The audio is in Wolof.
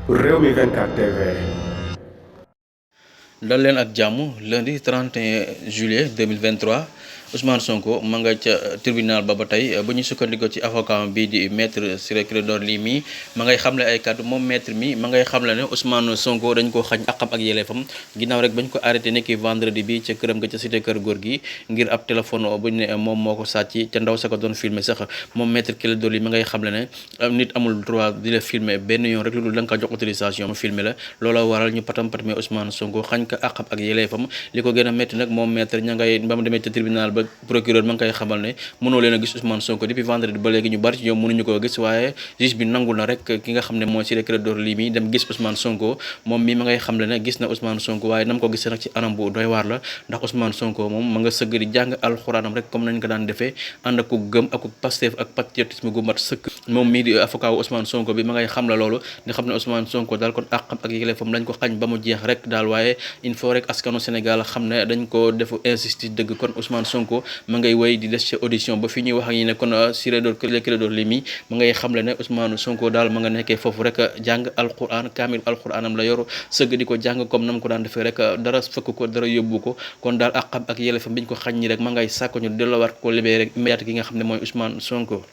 Rewmi 24 TV. dal leen ak jàmm lundi 31 juillet 2023 Ousmane Sonko ma nga ca tribunal ba tey bu ñu sukkandikoo ci avocat bii di maître Ciré Clédor Ly mi ma ngay xamle ay kàddu moom maître mi ma ngay xamle ne Ousmane Sonko dañ ko xañ àqam ak yelleefam ginnaaw rek bañ ko arrêté nekki vendredi bi ca këram ga ca cité kër góor gi ngir ab téléphone bu ñu ne moom moo ko sàcc ca ndaw sa ko doon filmer sax moom maître Clédor Ly ma ngay xamle ne nit amul droit di la filmer benn yoon rek lu da nga ko jox autorisation filmer la loola waral ñu patam patamee Ousmane Sonko xañ ko àqam ak yelleefam li ko gën a métti nag moom maître ña ngay ba mu demee ca tribunal ba procureur ma ngi koy xamal ne mënoo leen a gis Ousmane Sonko depuis vendredi ba léegi ñu bari ci ñoom mënuñu koo gis waaye juge bi nangul na rek ki nga xam ne mooy Ciré Clédor Ly mi dem gis Ousmane Sonko moom mi ma ngay xam le ne gis na Ousmane Sonko waaye nam ko gisee nag ci anam bu doy waar la ndax Ousmane Sonko moom ma nga sëgg di jàng alxuraanam rek comme nañ ko daan defee ànd ak ku gëm ak ku Pastef ak patriotisme gu mat sëkk moom mii di avocat wu Ousmane Sonko bi ma ngay xam la loolu nga xam ne Ousmane Sonko daal kon àqam ak yelleefam lañ ko xañ ba mu jeex rek daal waaye il faut rek askanu Sénégal xam ne dañ ko defu injustice dëgg kon Ousmane Sonko ma ngay wéy di des ci audition ba fi ñuy wax ak ñi ne kon Ciré Clédor Ly mi ma ngay xamle ne Ousmane Sonko daal ma nga nekkee foofu rek jàng alquran kaamil alquranam la yor sëgg di ko jàng comme nam ko daan defee rek dara fëkk ko dara yóbbu ko kon daal àqam ak yelleefam biñ ko xañ ñi rek ma ngay sàkko ñu delloowaat ko libéré rek immédiat ki nga xam ne mooy Ousmane Sonko